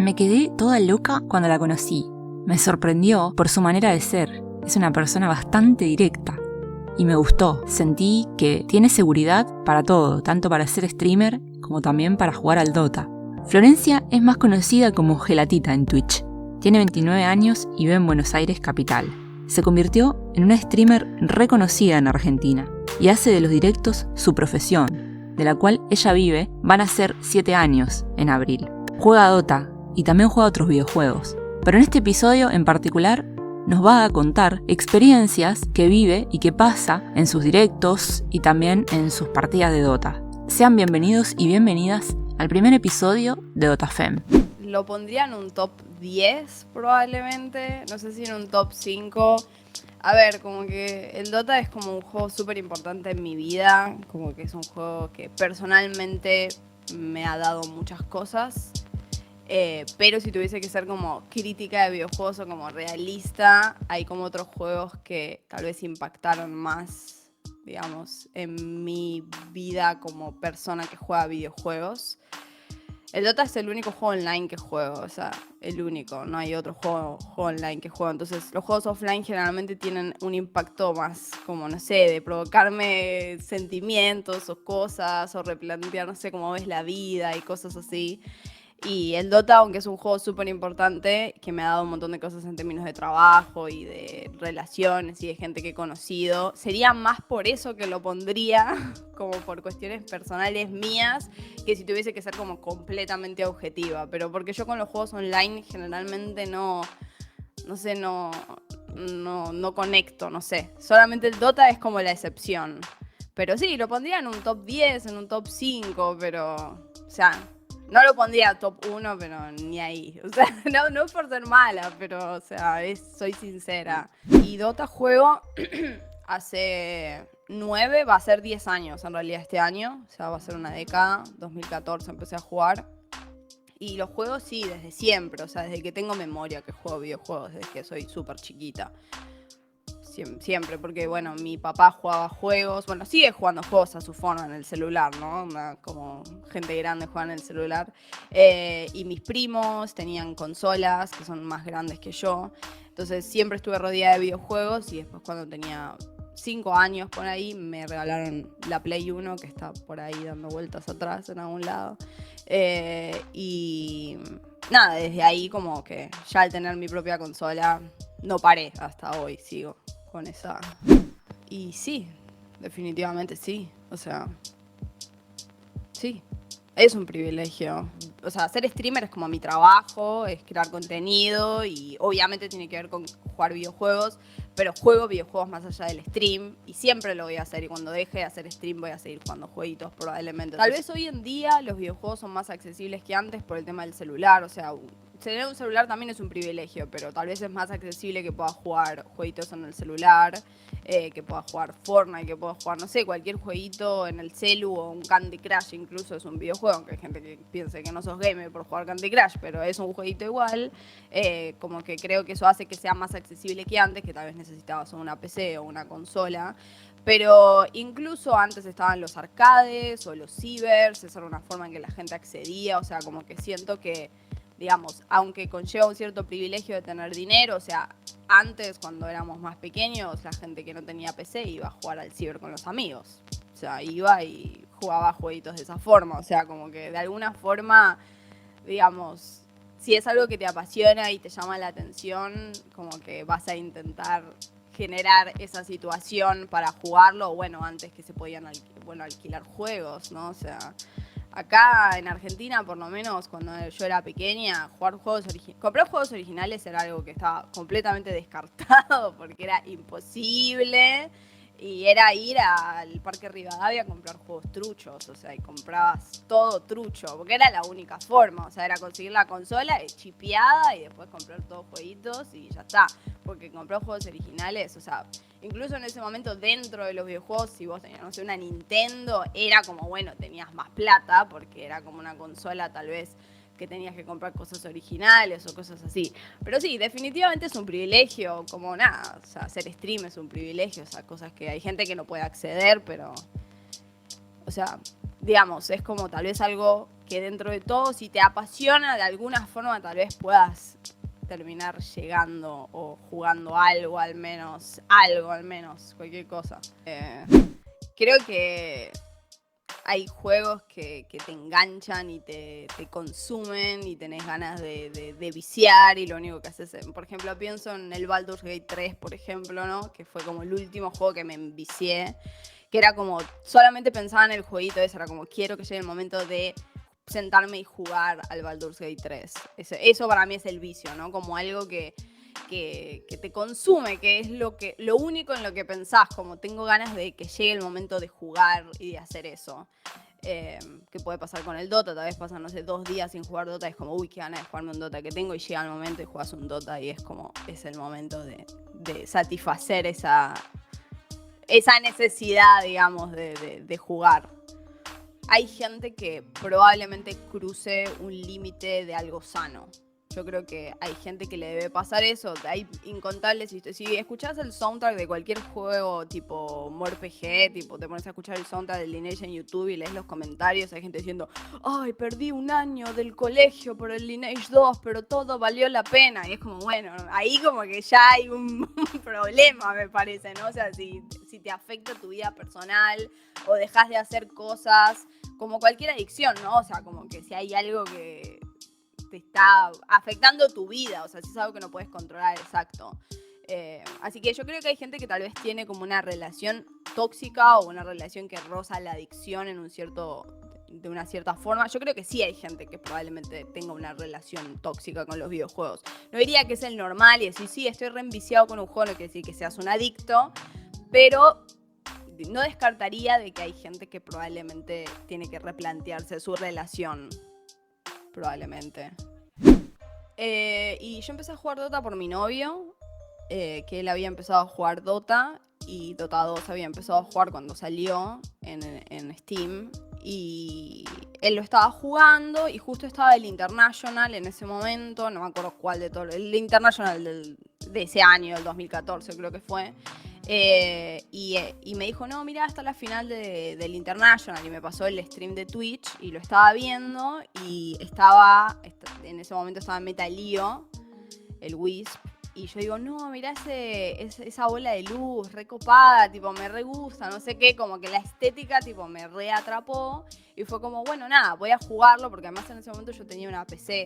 Me quedé toda loca cuando la conocí. Me sorprendió por su manera de ser. Es una persona bastante directa. Y me gustó. Sentí que tiene seguridad para todo, tanto para ser streamer como también para jugar al Dota. Florencia es más conocida como Gelatita en Twitch. Tiene 29 años y vive en Buenos Aires capital. Se convirtió en una streamer reconocida en Argentina y hace de los directos su profesión, de la cual ella vive. Van a ser 7 años en abril. Juega a Dota y también juega a otros videojuegos. Pero en este episodio en particular nos va a contar experiencias que vive y que pasa en sus directos y también en sus partidas de Dota. Sean bienvenidos y bienvenidas al primer episodio de DotaFem. Lo pondría en un top 10 probablemente, no sé si en un top 5. A ver, como que el Dota es como un juego súper importante en mi vida, como que es un juego que personalmente me ha dado muchas cosas. Pero si tuviese que ser como crítica de videojuegos o como realista, hay como otros juegos que tal vez impactaron más, digamos, en mi vida como persona que juega videojuegos. El Dota es el único juego online que juego, o sea, el único, no hay otro juego online que juego. Entonces, los juegos offline generalmente tienen un impacto más, como, no sé, de provocarme sentimientos o cosas, o replantear, no sé, cómo ves la vida y cosas así. Y el Dota, aunque es un juego súper importante, que me ha dado un montón de cosas en términos de trabajo y de relaciones y de gente que he conocido, sería más por eso que lo pondría, como por cuestiones personales mías, que si tuviese que ser como completamente objetiva. Pero porque yo con los juegos online generalmente no conecto, no sé. Solamente el Dota es como la excepción. Pero sí, lo pondría en un top 10, en un top 5, pero, o sea, no lo pondría top 1, pero ni ahí. O sea, no es por ser mala, pero, o sea, soy sincera. Y Dota juego hace 9, va a ser 10 años en realidad este año. O sea, va a ser una década. 2014 empecé a jugar. Y los juegos sí, desde siempre. O sea, desde que tengo memoria que juego videojuegos, desde que soy súper chiquita. Siempre, porque bueno, mi papá jugaba juegos, bueno, sigue jugando juegos a su forma en el celular, ¿no? Como gente grande juega en el celular. Y mis primos tenían consolas que son más grandes que yo. Entonces siempre estuve rodeada de videojuegos y después cuando tenía 5 años por ahí me regalaron la Play 1 que está por ahí dando vueltas atrás en algún lado. Y nada, desde ahí como que ya al tener mi propia consola no paré hasta hoy, sigo con esa. Y sí, definitivamente sí. O sea, sí, es un privilegio. O sea, ser streamer es como mi trabajo, es crear contenido y obviamente tiene que ver con jugar videojuegos, pero juego videojuegos más allá del stream y siempre lo voy a hacer y cuando deje de hacer stream voy a seguir jugando jueguitos probablemente. Tal vez hoy en día los videojuegos son más accesibles que antes por el tema del celular, o sea, tener un celular también es un privilegio, pero tal vez es más accesible que puedas jugar jueguitos en el celular, que puedas jugar Fortnite, que puedas jugar, no sé, cualquier jueguito en el celu o un Candy Crush incluso es un videojuego, aunque hay gente que piense que no sos gamer por jugar Candy Crush, pero es un jueguito igual. Como que creo que eso hace que sea más accesible que antes, que tal vez necesitabas una PC o una consola. Pero incluso antes estaban los arcades o los cibers, esa era una forma en que la gente accedía, o sea, como que siento que, digamos, aunque conlleva un cierto privilegio de tener dinero, o sea, antes cuando éramos más pequeños, la gente que no tenía PC iba a jugar al ciber con los amigos. O sea, iba y jugaba jueguitos de esa forma, o sea, como que de alguna forma, digamos, si es algo que te apasiona y te llama la atención, como que vas a intentar generar esa situación para jugarlo, bueno, antes que se podían alquilar juegos, ¿no? O sea, acá en Argentina, por lo menos cuando yo era pequeña, comprar juegos originales era algo que estaba completamente descartado porque era imposible. Y era ir al Parque Rivadavia a comprar juegos truchos, o sea, y comprabas todo trucho, porque era la única forma, o sea, era conseguir la consola chipeada y después comprar todos jueguitos y ya está, porque comprar juegos originales, o sea, incluso en ese momento dentro de los videojuegos, si vos tenías, no sé, una Nintendo, era como, bueno, tenías más plata, porque era como una consola tal vez que tenías que comprar cosas originales o cosas así. Pero sí, definitivamente es un privilegio, como nada, o sea, hacer stream es un privilegio, o sea, cosas que hay gente que no puede acceder, pero, o sea, digamos, es como tal vez algo que dentro de todo, si te apasiona, de alguna forma tal vez puedas terminar llegando o jugando algo al menos, cualquier cosa. Creo que hay juegos que te enganchan y te consumen y tenés ganas de viciar, y lo único que haces, por ejemplo, pienso en el Baldur's Gate 3, por ejemplo, ¿no? Que fue como el último juego que me envicié, que era como, solamente pensaba en el jueguito ese, era como, quiero que llegue el momento de sentarme y jugar al Baldur's Gate 3. Eso para mí es el vicio, ¿no? Como algo que te consume, que es lo único en lo que pensás, como tengo ganas de que llegue el momento de jugar y de hacer eso. Que puede pasar con el Dota, tal vez pasan, no sé, 2 días sin jugar Dota, es como, uy, qué ganas de jugarme un Dota que tengo, y llega el momento y juegas un Dota y es como, es el momento de satisfacer esa necesidad, digamos, de jugar. Hay gente que probablemente cruce un límite de algo sano. Yo creo que hay gente que le debe pasar eso. Hay incontables historias. Si escuchás el soundtrack de cualquier juego tipo MMORPG, tipo te pones a escuchar el soundtrack del Lineage en YouTube y lees los comentarios, hay gente diciendo, ay, perdí un año del colegio por el Lineage 2, pero todo valió la pena. Y es como, bueno, ahí como que ya hay un problema, me parece, ¿no? O sea, si te afecta tu vida personal o dejas de hacer cosas, como cualquier adicción, ¿no? O sea, como que si hay algo que te está afectando tu vida, o sea, si es algo que no puedes controlar, exacto. Así que yo creo que hay gente que tal vez tiene como una relación tóxica o una relación que roza la adicción de una cierta forma. Yo creo que sí hay gente que probablemente tenga una relación tóxica con los videojuegos. No diría que es el normal y decir, sí, estoy reenviciado con un juego, no quiere decir que seas un adicto, pero no descartaría de que hay gente que probablemente tiene que replantearse su relación. Probablemente. Y yo empecé a jugar Dota por mi novio, que él había empezado a jugar Dota, y Dota 2 había empezado a jugar cuando salió en Steam, y él lo estaba jugando y justo estaba el International en ese momento, no me acuerdo cuál de todos, el International de ese año, el 2014 creo que fue. Y me dijo, no, mira, está la final del International, y me pasó el stream de Twitch y lo estaba viendo, y en ese momento estaba en Metalío, el Wisp, y yo digo, no, mirá esa bola de luz recopada, tipo, me re gusta, no sé qué, como que la estética, tipo, me re atrapó, y fue como, bueno, nada, voy a jugarlo, porque además en ese momento yo tenía una PC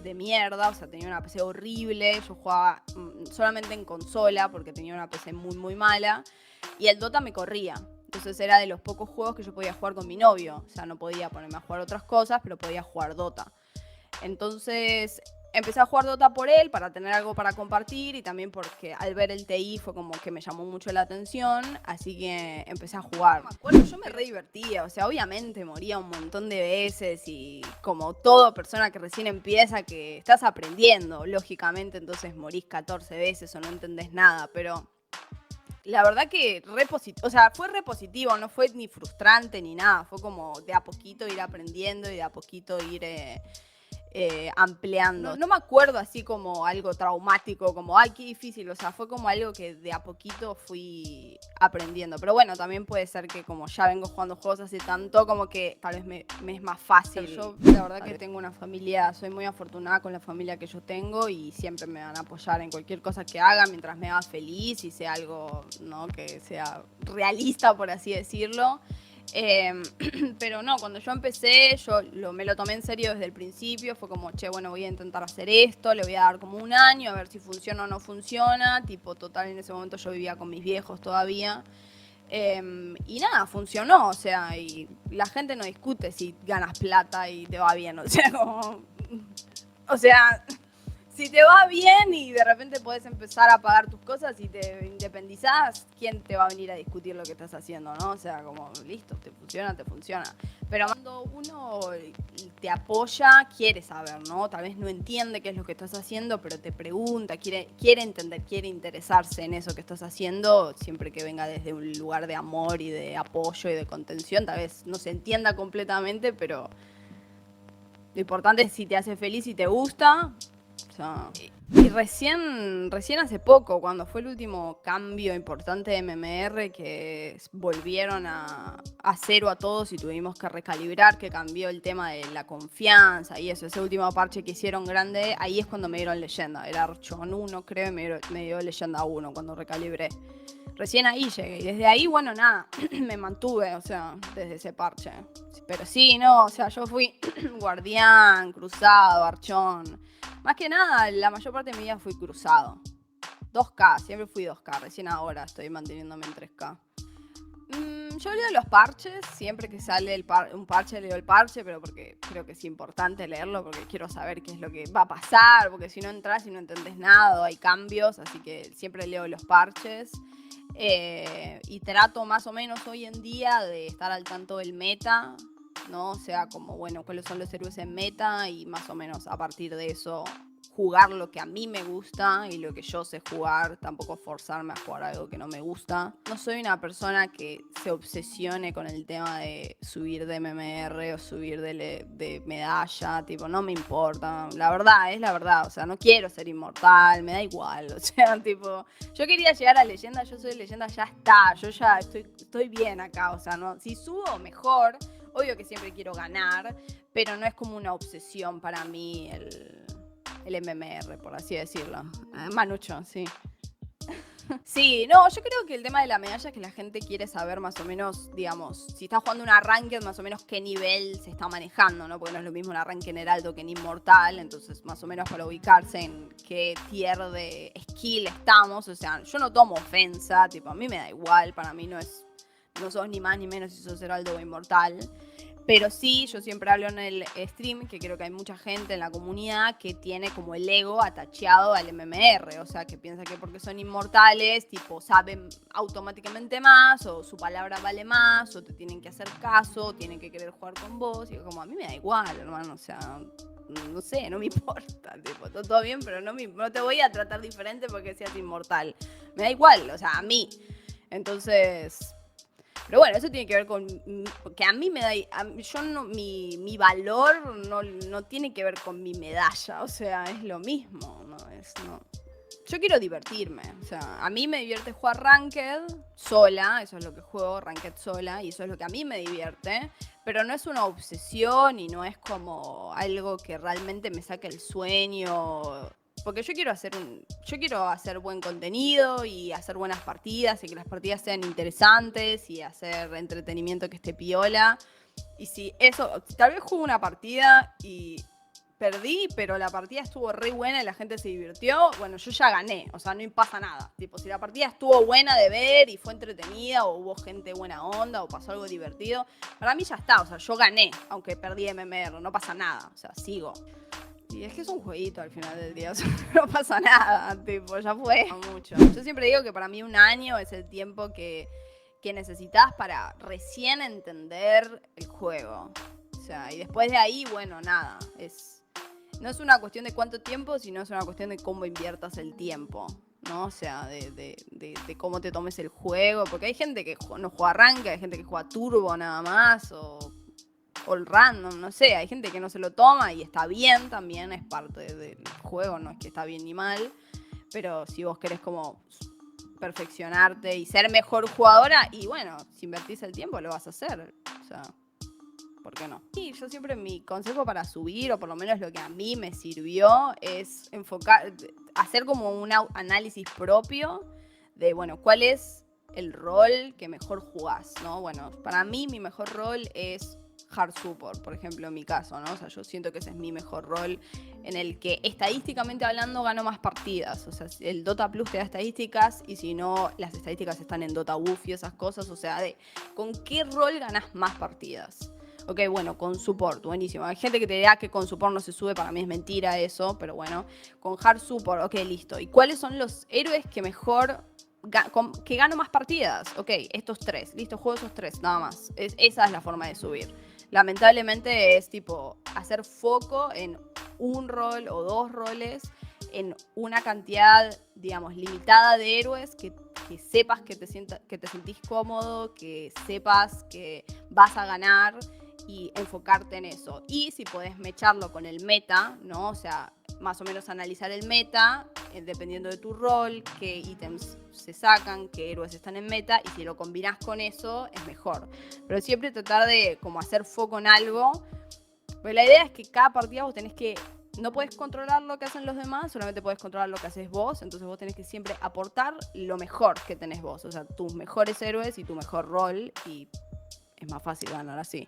de mierda, o sea, tenía una PC horrible, yo jugaba solamente en consola porque tenía una PC muy muy mala, y el Dota me corría. Entonces era de los pocos juegos que yo podía jugar con mi novio, o sea, no podía ponerme a jugar otras cosas, pero podía jugar Dota. Entonces empecé a jugar Dota por él, para tener algo para compartir, y también porque al ver el TI fue como que me llamó mucho la atención, así que empecé a jugar. Me acuerdo, yo me re divertía, o sea, obviamente moría un montón de veces, y como toda persona que recién empieza, que estás aprendiendo, lógicamente, entonces morís 14 veces o no entendés nada, pero la verdad que fue re positivo, no fue ni frustrante ni nada, fue como de a poquito ir aprendiendo y de a poquito ir ampliando. No me acuerdo así como algo traumático, como, ay, qué difícil, o sea, fue como algo que de a poquito fui aprendiendo. Pero bueno, también puede ser que como ya vengo jugando juegos hace tanto, como que tal vez me es más fácil. Yo la verdad que tengo una familia, soy muy afortunada con la familia que yo tengo, y siempre me van a apoyar en cualquier cosa que haga mientras me haga feliz y sea algo, ¿no?, que sea realista, por así decirlo. Pero no, cuando yo empecé, me lo tomé en serio desde el principio. Fue como, che, bueno, voy a intentar hacer esto, le voy a dar como un año a ver si funciona o no funciona. Tipo, total, en ese momento yo vivía con mis viejos todavía. Y nada, funcionó, o sea, y la gente no discute si ganas plata y te va bien, o sea, como... O sea, si te va bien y de repente podés empezar a pagar tus cosas y te independizás, ¿quién te va a venir a discutir lo que estás haciendo, no? O sea, como, listo, te funciona, te funciona. Pero cuando uno te apoya, quiere saber, ¿no? Tal vez no entiende qué es lo que estás haciendo, pero te pregunta, quiere entender, quiere interesarse en eso que estás haciendo, siempre que venga desde un lugar de amor y de apoyo y de contención. Tal vez no se entienda completamente, pero lo importante es si te hace feliz y te gusta. O sea, Y recién hace poco, cuando fue el último cambio importante de MMR, que volvieron a cero a todos y tuvimos que recalibrar, que cambió el tema de la confianza y eso, ese último parche que hicieron grande, ahí es cuando me dieron leyenda. Era Archon 1, creo, y me dio leyenda 1 cuando recalibré. Recién ahí llegué y desde ahí, bueno, nada, me mantuve, o sea, desde ese parche. Pero sí, no, o sea, yo fui guardián, cruzado, archón. Más que nada, la mayor parte de mi vida fui cruzado. 2K, siempre fui 2K, recién ahora estoy manteniéndome en 3K. Yo leo los parches, siempre que sale un parche leo el parche, pero porque creo que es importante leerlo, porque quiero saber qué es lo que va a pasar, porque si no entras y no entendés nada, hay cambios, así que siempre leo los parches. Y trato más o menos hoy en día de estar al tanto del meta, ¿no? O sea, como, bueno, cuáles son los héroes en meta y más o menos a partir de eso jugar lo que a mí me gusta y lo que yo sé jugar, tampoco forzarme a jugar algo que no me gusta. No soy una persona que se obsesione con el tema de subir de MMR o subir de medalla, tipo, no me importa. La verdad, es la verdad, o sea, no quiero ser inmortal, me da igual, o sea, tipo, yo quería llegar a leyenda, yo soy leyenda, ya está, yo ya estoy bien acá, o sea, no, si subo, mejor. Obvio que siempre quiero ganar, pero no es como una obsesión para mí el MMR, por así decirlo. Manucho, sí. Sí, no, yo creo que el tema de la medalla es que la gente quiere saber más o menos, digamos, si está jugando una ranked, más o menos qué nivel se está manejando, ¿no? Porque no es lo mismo una ranked en heraldo que en inmortal, entonces más o menos para ubicarse en qué tier de skill estamos, o sea, yo no tomo ofensa, tipo, a mí me da igual, para mí no sos ni más ni menos si sos heraldo o inmortal. Pero sí, yo siempre hablo en el stream que creo que hay mucha gente en la comunidad que tiene como el ego atacheado al MMR, o sea, que piensa que porque son inmortales, tipo, saben automáticamente más, o su palabra vale más, o te tienen que hacer caso, o tienen que querer jugar con vos, y como a mí me da igual, hermano, o sea, no sé, no me importa, tipo, todo bien, pero no te voy a tratar diferente porque seas inmortal. Me da igual, o sea, a mí. Entonces... Pero bueno, eso tiene que ver con que a mí me da... yo no, mi valor no tiene que ver con mi medalla, o sea, es lo mismo, no. Yo quiero divertirme, o sea, a mí me divierte jugar Ranked sola, eso es lo que juego, Ranked sola, y eso es lo que a mí me divierte, pero no es una obsesión y no es como algo que realmente me saque el sueño. Porque yo quiero hacer buen contenido y hacer buenas partidas y que las partidas sean interesantes y hacer entretenimiento que esté piola. Y si eso, tal vez juego una partida y perdí, pero la partida estuvo re buena y la gente se divirtió, bueno, yo ya gané, o sea, no pasa nada. Tipo, si la partida estuvo buena de ver y fue entretenida o hubo gente buena onda o pasó algo divertido, para mí ya está, o sea, yo gané, aunque perdí MMR, no pasa nada, o sea, sigo. Y es que es un jueguito al final del día, o sea, no pasa nada, tipo, ya fue mucho. Yo siempre digo que para mí un año es el tiempo que necesitas para recién entender el juego. O sea, y después de ahí, bueno, nada, no es una cuestión de cuánto tiempo, sino es una cuestión de cómo inviertas el tiempo, ¿no? O sea, de cómo te tomes el juego, porque hay gente que no juega arranca, hay gente que juega turbo nada más, o all random, no sé, hay gente que no se lo toma y está bien también, es parte del juego, no es que está bien ni mal, pero si vos querés como perfeccionarte y ser mejor jugadora, y bueno, si invertís el tiempo lo vas a hacer, o sea, ¿por qué no? Y yo siempre mi consejo para subir, o por lo menos lo que a mí me sirvió, es hacer como un análisis propio de, bueno, cuál es el rol que mejor jugás, ¿no? Bueno, para mí mi mejor rol es hard support, por ejemplo, en mi caso, ¿no? O sea, yo siento que ese es mi mejor rol en el que estadísticamente hablando gano más partidas. O sea, el Dota Plus te da estadísticas y si no, las estadísticas están en Dota Buff y esas cosas. O sea, ¿con qué rol ganas más partidas? Ok, bueno, con support, buenísimo. Hay gente que te dirá que con support no se sube, para mí es mentira eso, pero bueno, con hard support, ok, listo. ¿Y cuáles son los héroes que mejor que gano más partidas? Ok, estos tres, listo, juego esos tres, nada más. Esa es la forma de subir. Lamentablemente es tipo hacer foco en un rol o dos roles, en una cantidad, digamos, limitada de héroes que sepas que te sentís cómodo, que sepas que vas a ganar y enfocarte en eso. Y si podés mecharlo con el meta, ¿no? O sea, más o menos analizar el meta, dependiendo de tu rol, qué ítems se sacan, qué héroes están en meta, y si lo combinás con eso, es mejor. Pero siempre tratar de como hacer foco en algo, pues la idea es que cada partida vos tenés que, no podés controlar lo que hacen los demás, solamente podés controlar lo que haces vos, entonces vos tenés que siempre aportar lo mejor que tenés vos, o sea, tus mejores héroes y tu mejor rol, y es más fácil ganar así.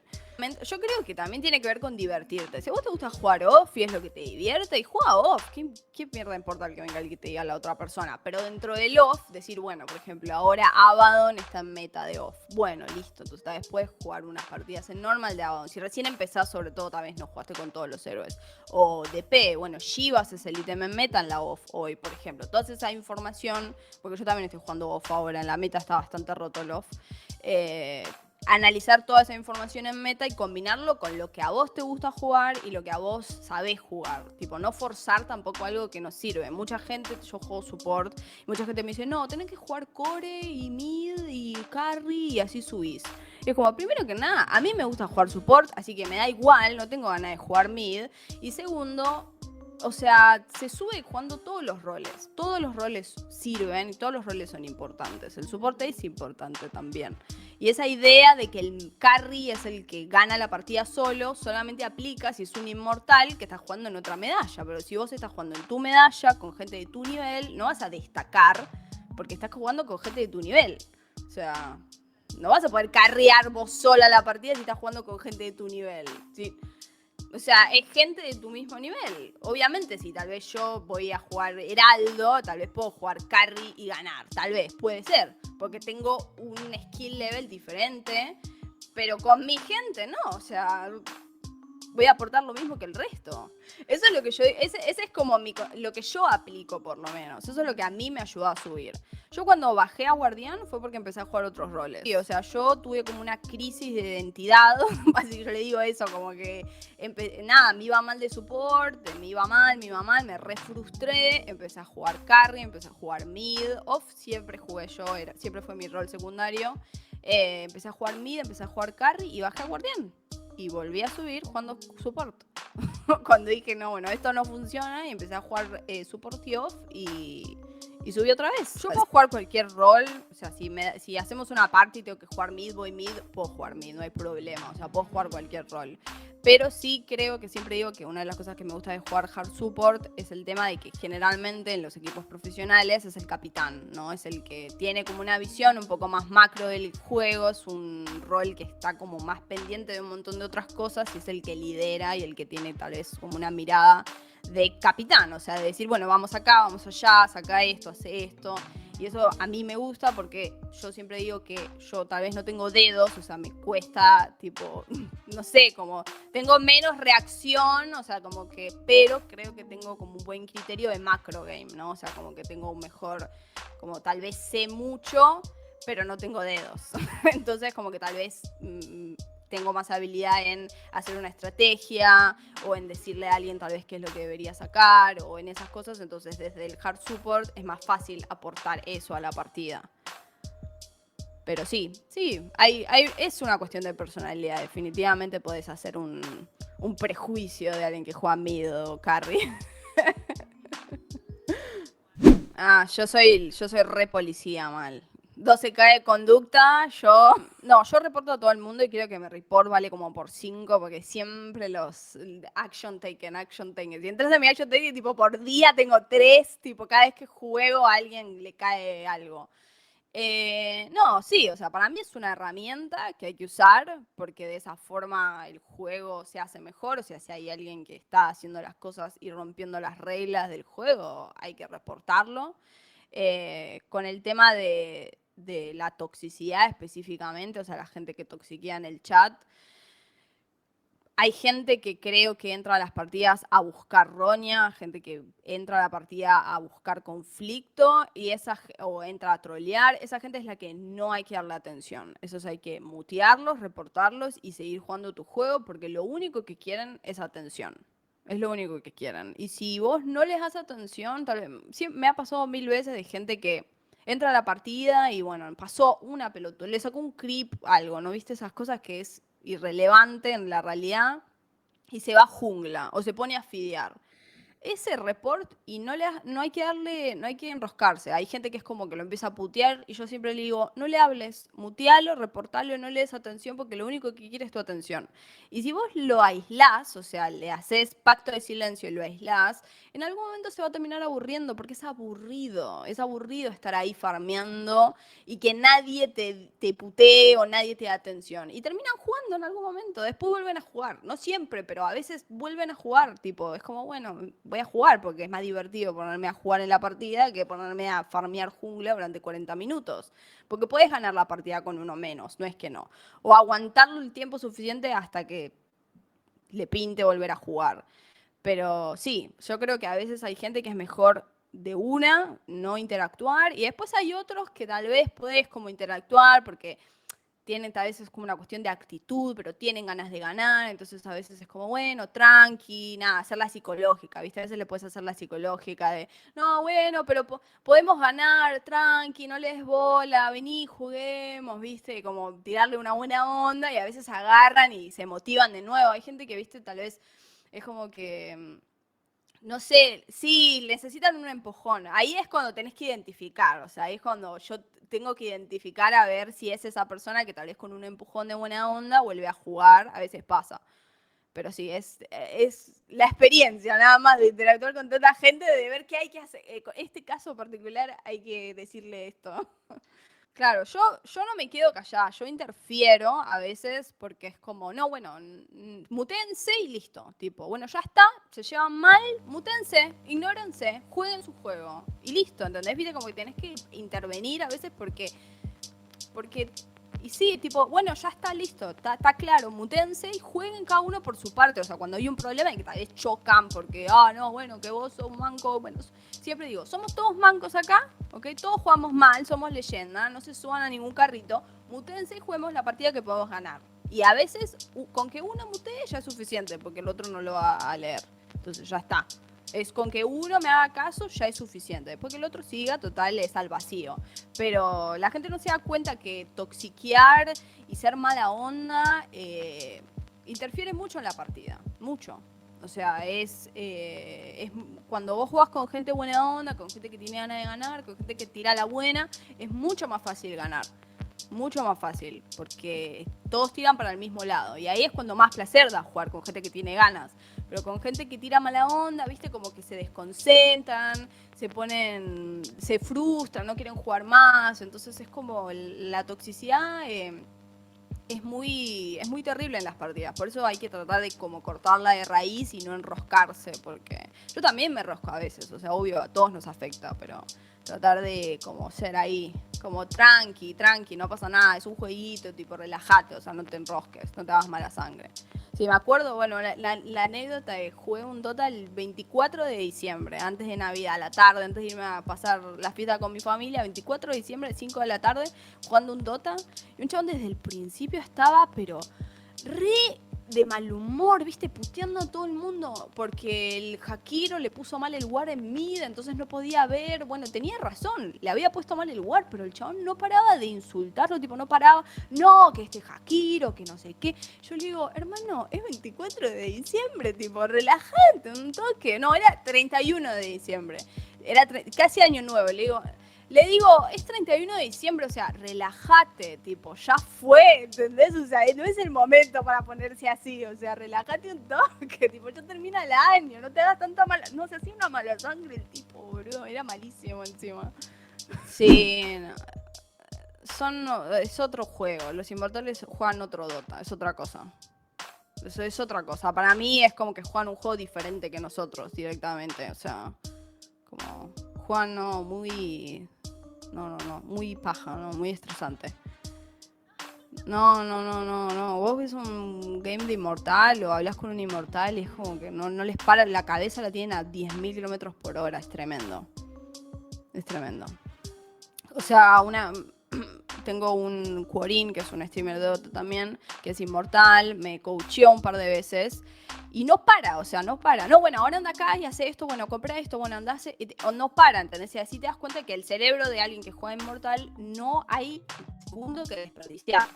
Yo creo que también tiene que ver con divertirte. Si a vos te gusta jugar off y es lo que te divierte, y juega off. ¿Qué mierda importa el que venga el que te diga la otra persona? Pero dentro del off, decir, bueno, por ejemplo, ahora Abaddon está en meta de off. Bueno, listo. Entonces tal vez puedes jugar unas partidas en normal de Abaddon. Si recién empezás, sobre todo, tal vez no jugaste con todos los héroes. O DP, bueno, Shivas es el ítem en meta en la off hoy, por ejemplo. Toda esa información, porque yo también estoy jugando off ahora, en la meta está bastante roto el off. Analizar toda esa información en meta y combinarlo con lo que a vos te gusta jugar y lo que a vos sabés jugar. Tipo, no forzar tampoco algo que no sirve. Mucha gente, yo juego support, y mucha gente me dice, no, tenés que jugar core y mid y carry y así subís. Y es como, primero que nada, a mí me gusta jugar support, así que me da igual, no tengo ganas de jugar mid. Y segundo, o sea, se sube jugando todos los roles. Todos los roles sirven y todos los roles son importantes. El soporte es importante también. Y esa idea de que el carry es el que gana la partida solo, solamente aplica si es un inmortal que está jugando en otra medalla. Pero si vos estás jugando en tu medalla, con gente de tu nivel, no vas a destacar porque estás jugando con gente de tu nivel. O sea, no vas a poder carrear vos sola la partida si estás jugando con gente de tu nivel. ¿Sí? O sea, es gente de tu mismo nivel. Obviamente, si tal vez yo voy a jugar Heraldo, tal vez puedo jugar carry y ganar. Tal vez, puede ser. Porque tengo un skill level diferente. Pero con mi gente, no. O sea, voy a aportar lo mismo que el resto. Eso es lo que yo... Ese es como lo que yo aplico, por lo menos. Eso es lo que a mí me ayudó a subir. Yo cuando bajé a Guardián fue porque empecé a jugar otros roles. Sí, o sea, yo tuve como una crisis de identidad. Así que yo le digo eso, como que... nada, me iba mal de support, me iba mal, me re frustré. Empecé a jugar carry, empecé a jugar mid. Off siempre jugué yo, siempre fue mi rol secundario. Empecé a jugar mid, empecé a jugar carry y bajé a Guardián. Y volví a subir jugando support. Cuando dije, no, bueno, esto no funciona, y empecé a jugar support y off y subí otra vez. Yo puedo jugar cualquier rol, o sea, si hacemos una party y tengo que jugar mid, voy mid, puedo jugar mid, no hay problema, o sea, puedo jugar cualquier rol. Pero sí creo que siempre digo que una de las cosas que me gusta de jugar hard support es el tema de que generalmente en los equipos profesionales es el capitán, ¿no? Es el que tiene como una visión un poco más macro del juego, es un rol que está como más pendiente de un montón de otras cosas y es el que lidera y el que tiene tal vez como una mirada de capitán, o sea, de decir, bueno, vamos acá, vamos allá, saca esto, hace esto. Y eso a mí me gusta porque yo siempre digo que yo tal vez no tengo dedos, o sea, me cuesta, tipo, no sé, como tengo menos reacción, o sea, como que, pero creo que tengo como un buen criterio de macro game, ¿no? O sea, como que tengo un mejor, como tal vez sé mucho, pero no tengo dedos. Entonces, como que tal vez tengo más habilidad en hacer una estrategia o en decirle a alguien tal vez qué es lo que debería sacar o en esas cosas. Entonces desde el hard support es más fácil aportar eso a la partida. Pero sí, es una cuestión de personalidad. Definitivamente podés hacer un prejuicio de alguien que juega mid o carry. Yo soy re policía mal. 12K de conducta, yo reporto a todo el mundo y creo que mi report vale como por 5 porque siempre los action taken. Si entras en mi action taken, tipo por día tengo 3, tipo cada vez que juego a alguien le cae algo. Sí, o sea, para mí es una herramienta que hay que usar porque de esa forma el juego se hace mejor. O sea, si hay alguien que está haciendo las cosas y rompiendo las reglas del juego, hay que reportarlo. Con el tema de la toxicidad específicamente, o sea, la gente que toxiquea en el chat, hay gente que creo que entra a las partidas a buscar roña, gente que entra a la partida a buscar conflicto o entra a trolear. Esa gente es la que no hay que darle atención. Esos hay que mutearlos, reportarlos y seguir jugando tu juego porque lo único que quieren es atención. Es lo único que quieren. Y si vos no les das atención, tal vez, sí, me ha pasado 1000 veces de gente que entra a la partida y bueno, pasó una pelota, le sacó un creep, algo, ¿no? ¿Viste esas cosas que es irrelevante en la realidad? Y se va a jungla o se pone a fidear. ese report y no hay que darle, no hay que enroscarse. Hay gente que es como que lo empieza a putear y yo siempre le digo, no le hables, mutealo, reportalo, no le des atención porque lo único que quiere es tu atención. Y si vos lo aislás, o sea, le haces pacto de silencio y lo aislás, en algún momento se va a terminar aburriendo porque es aburrido estar ahí farmeando y que nadie te putee o nadie te dé atención. Y terminan jugando en algún momento, después vuelven a jugar, no siempre, pero a veces vuelven a jugar, tipo, es como, bueno, voy a jugar porque es más divertido ponerme a jugar en la partida que ponerme a farmear jungla durante 40 minutos. Porque puedes ganar la partida con uno menos, no es que no. O aguantarlo el tiempo suficiente hasta que le pinte volver a jugar. Pero sí, yo creo que a veces hay gente que es mejor de una, no interactuar, y después hay otros que tal vez puedes como interactuar porque tienen, tal vez es como una cuestión de actitud, pero tienen ganas de ganar, entonces a veces es como, bueno, tranqui, nada, hacer la psicológica, ¿viste? A veces le puedes hacer la psicológica de, no, bueno, pero podemos ganar, tranqui, no le des bola, vení, juguemos, ¿viste? Como tirarle una buena onda y a veces agarran y se motivan de nuevo. Hay gente que, ¿viste? Tal vez es como que no sé, sí, necesitan un empujón. Ahí es cuando tenés que identificar, o sea, ahí es cuando yo tengo que identificar a ver si es esa persona que tal vez con un empujón de buena onda vuelve a jugar, a veces pasa. Pero sí, es la experiencia nada más de interactuar con tanta gente, de ver qué hay que hacer. Con este caso particular hay que decirle esto. Claro, yo no me quedo callada, yo interfiero a veces porque es como, no, bueno, mutense y listo. Tipo, bueno, ya está, se llevan mal, mutense, ignórense, jueguen su juego. Y listo, ¿entendés? Viste como que tenés que intervenir a veces porque y sí, tipo, bueno, ya está listo, está claro, mutense y jueguen cada uno por su parte. O sea, cuando hay un problema y que tal vez chocan porque, no, bueno, que vos sos manco, bueno, siempre digo, somos todos mancos acá, ¿ok? Todos jugamos mal, somos leyenda, no se suban a ningún carrito, mutense y juguemos la partida que podemos ganar. Y a veces, con que uno mutee ya es suficiente, porque el otro no lo va a leer. Entonces ya está. Es con que uno me haga caso ya es suficiente. Después que el otro siga, total, es al vacío. Pero la gente no se da cuenta que toxiquear y ser mala onda interfiere mucho en la partida. Mucho. O sea, es cuando vos jugás con gente buena onda, con gente que tiene ganas de ganar, con gente que tira la buena, es mucho más fácil ganar. Mucho más fácil, porque todos tiran para el mismo lado. Y ahí es cuando más placer da jugar con gente que tiene ganas. Pero con gente que tira mala onda, viste, como que se desconcentran, se frustran, no quieren jugar más. Entonces es como la toxicidad es muy terrible en las partidas. Por eso hay que tratar de como cortarla de raíz y no enroscarse, porque yo también me enrosco a veces. O sea, obvio, a todos nos afecta, pero tratar de como ser ahí, como tranqui, no pasa nada, es un jueguito, tipo relajate, o sea, no te enrosques, no te hagas mala sangre. Sí, me acuerdo, bueno, la anécdota de jugué un Dota el 24 de diciembre, antes de Navidad, a la tarde, antes de irme a pasar la fiesta con mi familia, 24 de diciembre, 5 de la tarde, jugando un Dota, y un chabón desde el principio estaba, pero re de mal humor, viste, puteando a todo el mundo porque el Jakiro le puso mal el war en mid, entonces no podía ver. Bueno, tenía razón, le había puesto mal el war, pero el chabón no paraba de insultarlo, tipo, no paraba, no, que este Jakiro, que no sé qué. Yo le digo, hermano, es 24 de diciembre, tipo, relajante, un toque. No, era 31 de diciembre, era casi año nuevo, le digo, es 31 de diciembre, o sea, relájate, tipo, ya fue, ¿entendés? O sea, no es el momento para ponerse así, o sea, relájate un toque, tipo, ya termina el año, no te hagas tanta mala, no, se hacía una mala sangre el tipo, boludo, era malísimo encima. Sí, no, es otro juego, los inmortales juegan otro Dota, es otra cosa. Eso es otra cosa, para mí es como que juegan un juego diferente que nosotros directamente, o sea, como juegan muy... No, muy paja, ¿no? Muy estresante. No. Vos ves un game de inmortal o hablas con un inmortal y es como que no les para la cabeza, la tienen a 10.000 kilómetros por hora. Es tremendo. Es tremendo. O sea, tengo un Quorin, que es un streamer de Dota también, que es inmortal, me coacheó un par de veces y no para, o sea, no para. No, bueno, ahora anda acá y hace esto, bueno, compré esto, bueno, andase, o no para, ¿entendés? Y así te das cuenta que el cerebro de alguien que juega inmortal no hay segundo que desperdiciar.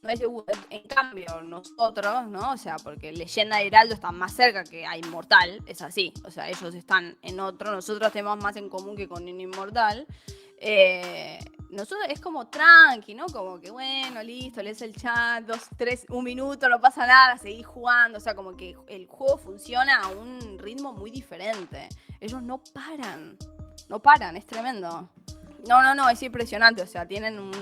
No es en cambio, nosotros, ¿no? O sea, porque Leyenda de Heraldo está más cerca que a Inmortal, es así. O sea, ellos están en otro, nosotros tenemos más en común que con un Inmortal. Nosotros es como tranqui, ¿no? Como que bueno, listo, lees el chat, 2, 3, un minuto, no pasa nada, seguís jugando. O sea, como que el juego funciona a un ritmo muy diferente. Ellos no paran, es tremendo. No, es impresionante. O sea, tienen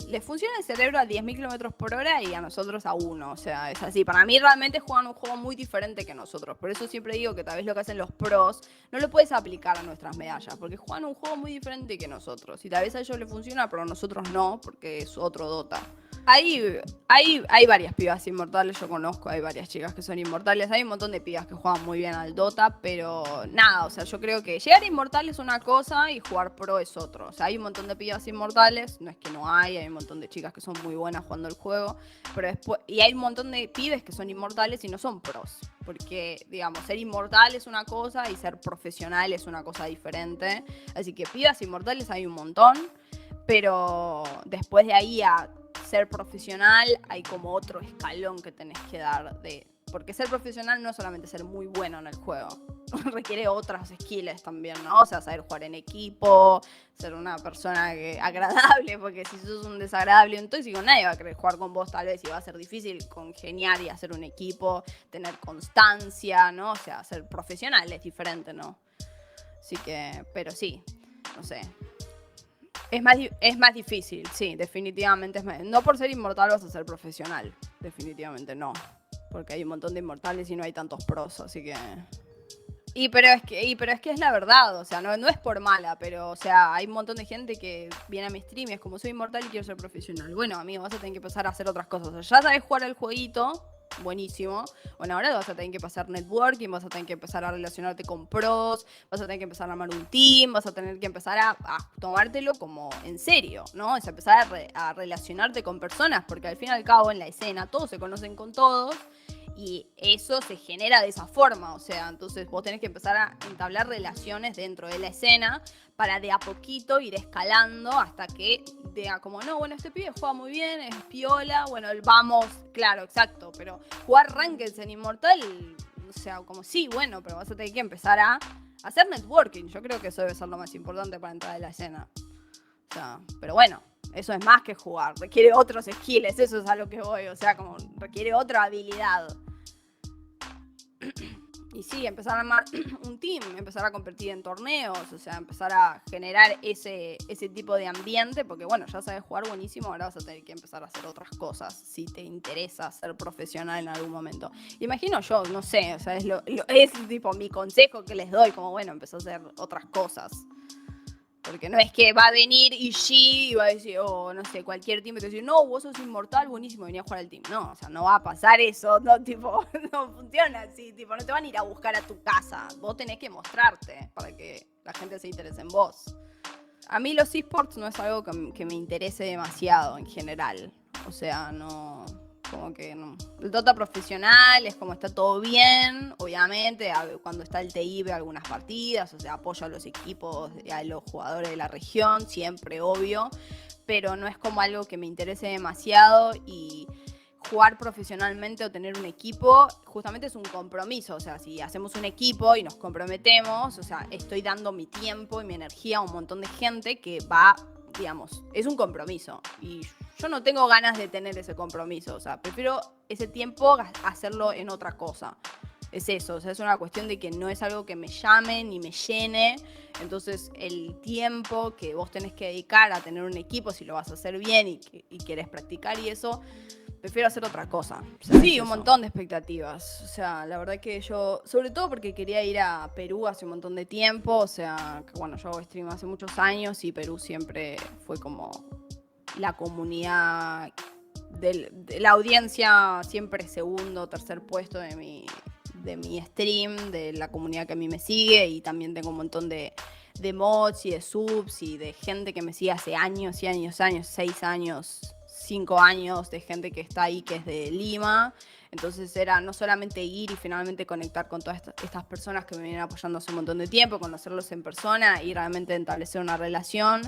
les funciona el cerebro a 10.000 kilómetros por hora y a nosotros a 1. O sea, es así. Para mí realmente juegan un juego muy diferente que nosotros. Por eso siempre digo que tal vez lo que hacen los pros no lo puedes aplicar a nuestras medallas, porque juegan un juego muy diferente que nosotros. Y tal vez a ellos les funciona, pero a nosotros no, porque es otro Dota. Hay varias pibas inmortales, yo conozco, hay varias chicas que son inmortales, hay un montón de pibas que juegan muy bien al Dota, pero nada, o sea, yo creo que llegar a inmortal es una cosa y jugar pro es otro. O sea, hay un montón de pibas inmortales, no es que no hay un montón de chicas que son muy buenas jugando el juego, pero después, y hay un montón de pibes que son inmortales y no son pros, porque, digamos, ser inmortal es una cosa y ser profesional es una cosa diferente. Así que pibas inmortales hay un montón, pero después de ahí a ser profesional hay como otro escalón que tenés que dar porque ser profesional no es solamente ser muy bueno en el juego, requiere otras skills también, ¿no? O sea, saber jugar en equipo, ser una persona agradable, porque si sos un desagradable y un tóxico, nadie va a querer jugar con vos tal vez, y va a ser difícil congeniar y hacer un equipo, tener constancia, ¿no? O sea, ser profesional es diferente, ¿no? Así que, pero sí, no sé. Es más difícil, sí, definitivamente. No por ser inmortal vas a ser profesional, definitivamente no. Porque hay un montón de inmortales y no hay tantos pros, así que... Pero es que es la verdad, o sea, no es por mala, pero, o sea, hay un montón de gente que viene a mi stream y es como, soy inmortal y quiero ser profesional. Bueno, amigo, vas a tener que empezar a hacer otras cosas. O sea, ya sabes jugar el jueguito, buenísimo. Bueno, ahora vas a tener que pasar networking, vas a tener que empezar a relacionarte con pros, vas a tener que empezar a armar un team, vas a tener que empezar a tomártelo como en serio, ¿no? Es empezar a relacionarte con personas, porque al fin y al cabo en la escena todos se conocen con todos y eso se genera de esa forma. O sea, entonces vos tenés que empezar a entablar relaciones dentro de la escena para de a poquito ir escalando hasta que diga como, no, bueno, este pibe juega muy bien, es piola, bueno, vamos, claro, exacto, pero jugar rankeds en Inmortal, o sea, como sí, bueno, pero vas a tener que empezar a hacer networking. Yo creo que eso debe ser lo más importante para entrar en la escena. O sea, pero bueno, eso es más que jugar, requiere otros skills, eso es a lo que voy, o sea, como requiere otra habilidad. Y sí, empezar a armar un team, empezar a competir en torneos, o sea, empezar a generar ese tipo de ambiente, porque bueno, ya sabes jugar buenísimo, ahora vas a tener que empezar a hacer otras cosas si te interesa ser profesional en algún momento. Imagino yo, no sé, o sea, es tipo mi consejo que les doy, como bueno, empezar a hacer otras cosas. Porque no es que va a venir y va a decir, no sé, cualquier team te va a decir, no, vos sos inmortal, buenísimo, venía a jugar al team. No, o sea, no va a pasar eso, no, tipo, no funciona así, tipo, no te van a ir a buscar a tu casa. Vos tenés que mostrarte para que la gente se interese en vos. A mí los esports no es algo que me interese demasiado en general. O sea, no... Como que no. El Dota profesional es como está todo bien, obviamente, cuando está el TI ve algunas partidas, o sea, apoya a los equipos, a los jugadores de la región, siempre, obvio, pero no es como algo que me interese demasiado. Y jugar profesionalmente o tener un equipo justamente es un compromiso. O sea, si hacemos un equipo y nos comprometemos, o sea, estoy dando mi tiempo y mi energía a un montón de gente que va, digamos, es un compromiso. Y yo no tengo ganas de tener ese compromiso, o sea, prefiero ese tiempo hacerlo en otra cosa. Es eso, o sea, es una cuestión de que no es algo que me llame ni me llene. Entonces, el tiempo que vos tenés que dedicar a tener un equipo, si lo vas a hacer bien y querés practicar y eso, prefiero hacer otra cosa. O sea, sí, un montón de expectativas. O sea, la verdad que yo, sobre todo porque quería ir a Perú hace un montón de tiempo. O sea, que bueno, yo hago stream hace muchos años y Perú siempre fue como la comunidad de la audiencia, siempre segundo o tercer puesto de mi stream, de la comunidad que a mí me sigue. Y también tengo un montón de mods y de subs y de gente que me sigue hace años y años, 6 años, 5 años de gente que está ahí, que es de Lima. Entonces era no solamente ir y finalmente conectar con todas estas personas que me vienen apoyando hace un montón de tiempo, conocerlos en persona y realmente establecer una relación,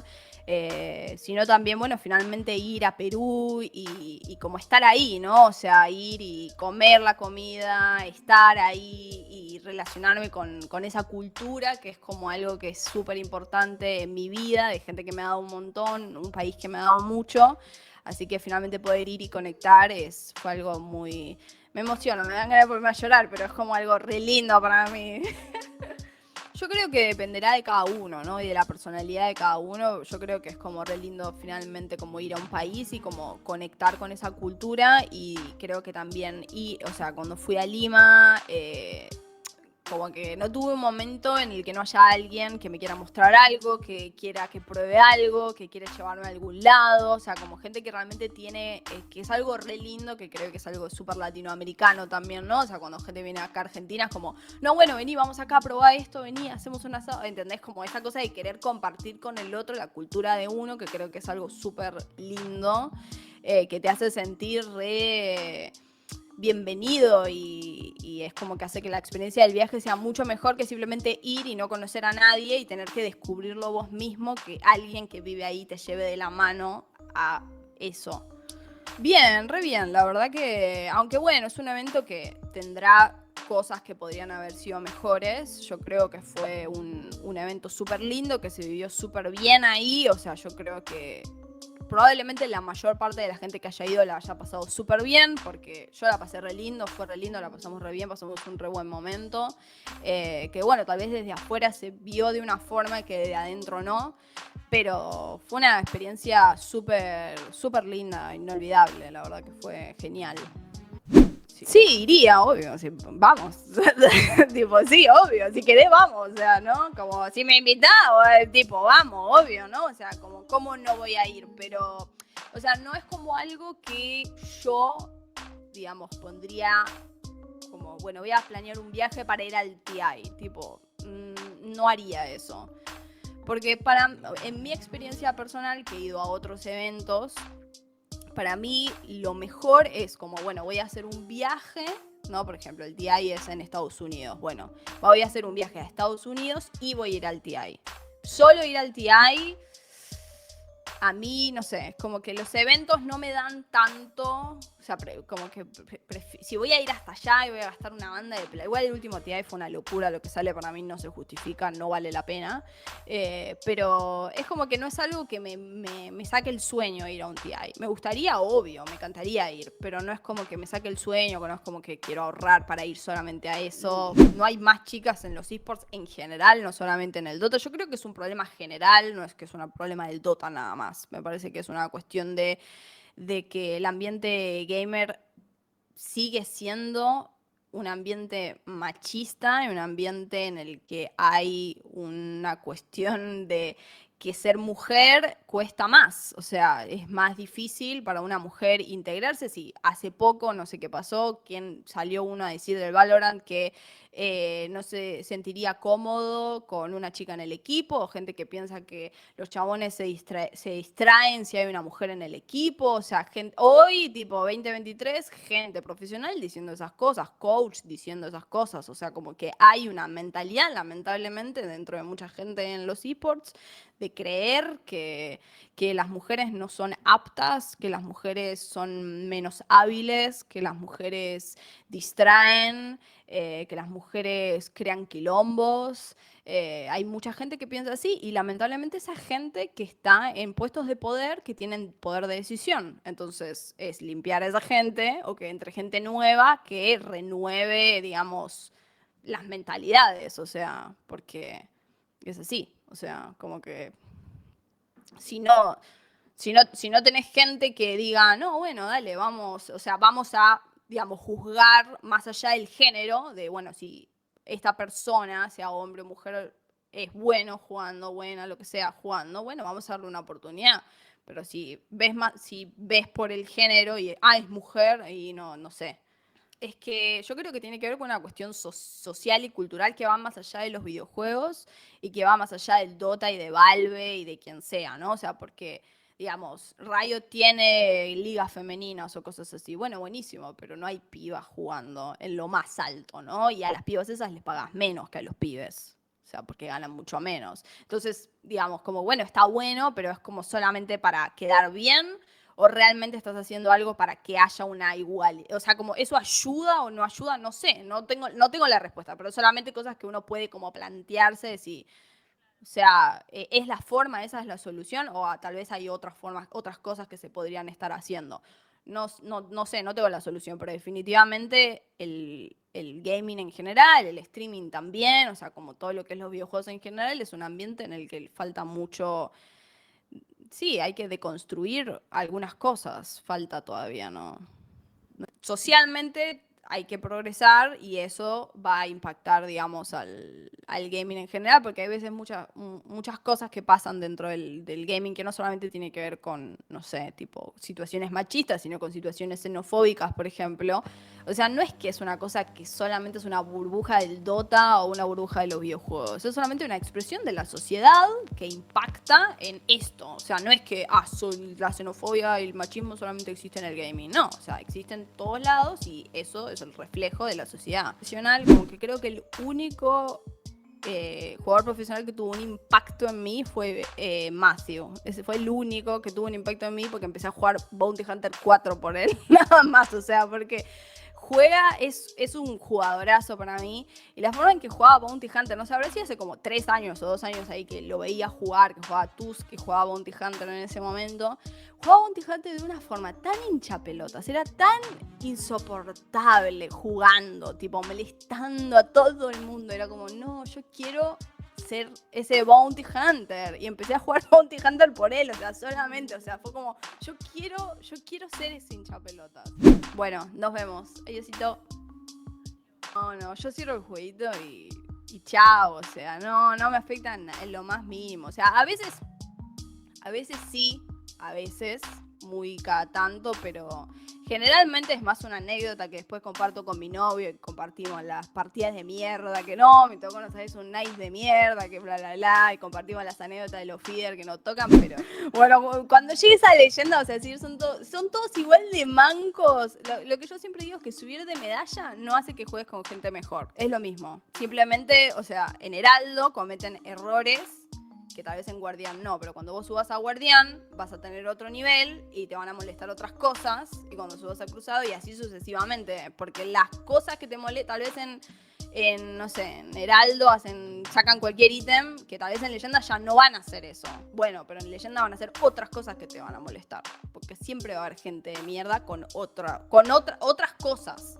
sino también, bueno, finalmente ir a Perú y como estar ahí, ¿no? O sea, ir y comer la comida, estar ahí y relacionarme con esa cultura, que es como algo que es súper importante en mi vida, de gente que me ha dado un montón, un país que me ha dado mucho. Así que finalmente poder ir y conectar fue algo muy... Me emociona, me dan ganas de ponerme a llorar, pero es como algo re lindo para mí. Yo creo que dependerá de cada uno, ¿no? Y de la personalidad de cada uno. Yo creo que es como re lindo finalmente como ir a un país y como conectar con esa cultura. Y creo que también, o sea, cuando fui a Lima... como que no tuve un momento en el que no haya alguien que me quiera mostrar algo, que quiera que pruebe algo, que quiera llevarme a algún lado. O sea, como gente que realmente tiene, que es algo re lindo, que creo que es algo súper latinoamericano también, ¿no? O sea, cuando gente viene acá a Argentina es como, no, bueno, vení, vamos acá a probar esto, vení, hacemos un asado. ¿Entendés? Como esa cosa de querer compartir con el otro la cultura de uno, que creo que es algo súper lindo, que te hace sentir re... bienvenido y es como que hace que la experiencia del viaje sea mucho mejor que simplemente ir y no conocer a nadie y tener que descubrirlo vos mismo, que alguien que vive ahí te lleve de la mano a eso. Bien, re bien, la verdad que, aunque bueno, es un evento que tendrá cosas que podrían haber sido mejores, yo creo que fue un evento súper lindo, que se vivió súper bien ahí, o sea, yo creo que probablemente la mayor parte de la gente que haya ido la haya pasado súper bien, porque yo la pasé re lindo, fue re lindo, la pasamos re bien, pasamos un re buen momento, que bueno, tal vez desde afuera se vio de una forma que de adentro no, pero fue una experiencia súper, súper linda, inolvidable, la verdad que fue genial. Sí, iría, obvio, sí, vamos. Tipo, sí, obvio, si querés vamos, o sea, ¿no? Como si me invitás, tipo, vamos, obvio, ¿no? O sea, como, ¿cómo no voy a ir? Pero, o sea, no es como algo que yo, digamos, pondría como, bueno, voy a planear un viaje para ir al TI, tipo, no haría eso. Porque en mi experiencia personal, que he ido a otros eventos, para mí lo mejor es como, bueno, voy a hacer un viaje, ¿no? Por ejemplo, el TI es en Estados Unidos. Bueno, voy a hacer un viaje a Estados Unidos y voy a ir al TI. Solo ir al TI, a mí, no sé, es como que los eventos no me dan tanto, o sea, como que si voy a ir hasta allá y voy a gastar una banda de plata, igual el último TI fue una locura, lo que sale para mí no se justifica, no vale la pena, pero es como que no es algo que me saque el sueño ir a un TI. Me gustaría, obvio, me encantaría ir, pero no es como que me saque el sueño, no es como que quiero ahorrar para ir solamente a eso. No hay más chicas en los esports en general, no solamente en el Dota. Yo creo que es un problema general, no es que es un problema del Dota nada más. Me parece que es una cuestión de que el ambiente gamer sigue siendo un ambiente machista, un ambiente en el que hay una cuestión de que ser mujer cuesta más, o sea, es más difícil para una mujer integrarse. Si hace poco, no sé qué pasó, quién salió uno a decir del Valorant que no se sentiría cómodo con una chica en el equipo, o gente que piensa que los chabones se distraen si hay una mujer en el equipo, o sea, hoy, tipo 2023, gente profesional diciendo esas cosas, coach diciendo esas cosas, o sea, como que hay una mentalidad, lamentablemente, dentro de mucha gente en los esports, de creer que las mujeres no son aptas, que las mujeres son menos hábiles, que las mujeres distraen, que las mujeres crean quilombos. Hay mucha gente que piensa así y lamentablemente esa gente que está en puestos de poder, que tienen poder de decisión. Entonces es limpiar a esa gente o que entre gente nueva que renueve, digamos, las mentalidades, o sea, porque es así, o sea, como que si no, si no tenés gente que diga, no, bueno, dale, vamos, o sea, vamos a, digamos, juzgar más allá del género, de, bueno, si esta persona, sea hombre o mujer, es bueno jugando, buena, lo que sea, jugando, bueno, vamos a darle una oportunidad. Pero si ves por el género y, es mujer, y no sé. Es que yo creo que tiene que ver con una cuestión social y cultural que va más allá de los videojuegos y que va más allá del Dota y de Valve y de quien sea, ¿no? O sea, porque digamos, Riot tiene ligas femeninas o cosas así. Bueno, buenísimo, pero no hay pibas jugando en lo más alto, ¿no? Y a las pibas esas les pagas menos que a los pibes. O sea, porque ganan mucho menos. Entonces, digamos, como, bueno, está bueno, pero es como solamente para quedar bien o realmente estás haciendo algo para que haya una igualdad. O sea, como eso ayuda o no ayuda, no sé, no tengo la respuesta, pero solamente cosas que uno puede como plantearse de si, o sea, ¿es la forma, esa es la solución? O tal vez hay otras formas, otras cosas que se podrían estar haciendo. No sé, no tengo la solución, pero definitivamente el gaming en general, el streaming también, o sea, como todo lo que es los videojuegos en general, es un ambiente en el que falta mucho. Sí, hay que deconstruir algunas cosas, falta todavía, ¿no? Socialmente hay que progresar y eso va a impactar, digamos, al gaming en general, porque hay veces muchas cosas que pasan dentro del gaming que no solamente tiene que ver con, no sé, tipo situaciones machistas, sino con situaciones xenofóbicas, por ejemplo. O sea, no es que es una cosa que solamente es una burbuja del Dota o una burbuja de los videojuegos. Es solamente una expresión de la sociedad que impacta en esto. O sea, no es que la xenofobia y el machismo solamente existen en el gaming. No, o sea, existen en todos lados y eso es el reflejo de la sociedad. Profesional, como que creo que el único jugador profesional que tuvo un impacto en mí fue Matthew. Ese fue el único que tuvo un impacto en mí porque empecé a jugar Bounty Hunter 4 por él. Nada más, o sea, porque es un jugadorazo para mí. Y la forma en que jugaba Bounty Hunter, no sé, habrá sido hace como 3 años o 2 años ahí que lo veía jugar, que jugaba Tusk, que jugaba Bounty Hunter en ese momento. Jugaba Bounty Hunter de una forma tan hincha pelotas, era tan insoportable jugando, tipo molestando a todo el mundo. Era como, no, yo quiero ser ese Bounty Hunter. Y empecé a jugar Bounty Hunter por él, o sea, solamente, o sea, fue como, yo quiero ser ese hincha pelotas. Bueno, nos vemos. Adiósito. No, yo cierro el jueguito y chao, o sea, no me afecta en lo más mínimo. O sea, a veces sí, a veces, muy cada tanto, pero generalmente es más una anécdota que después comparto con mi novio y compartimos las partidas de mierda, que no, me tocó, no sabes, un nice de mierda, que bla, bla, bla, y compartimos las anécdotas de los feeder que no tocan, pero bueno, cuando llegue esa leyenda, o sea, decir, son todos igual de mancos. Lo que yo siempre digo es que subir de medalla no hace que juegues con gente mejor, es lo mismo. Simplemente, o sea, en Heraldo cometen errores que tal vez en Guardián no, pero cuando vos subas a Guardián vas a tener otro nivel y te van a molestar otras cosas, y cuando subas a Cruzado y así sucesivamente, porque las cosas que te molestan, tal vez no sé, en Heraldo sacan cualquier ítem que tal vez en Leyenda ya no van a hacer eso. Bueno, pero en Leyenda van a hacer otras cosas que te van a molestar, porque siempre va a haber gente de mierda con otras cosas.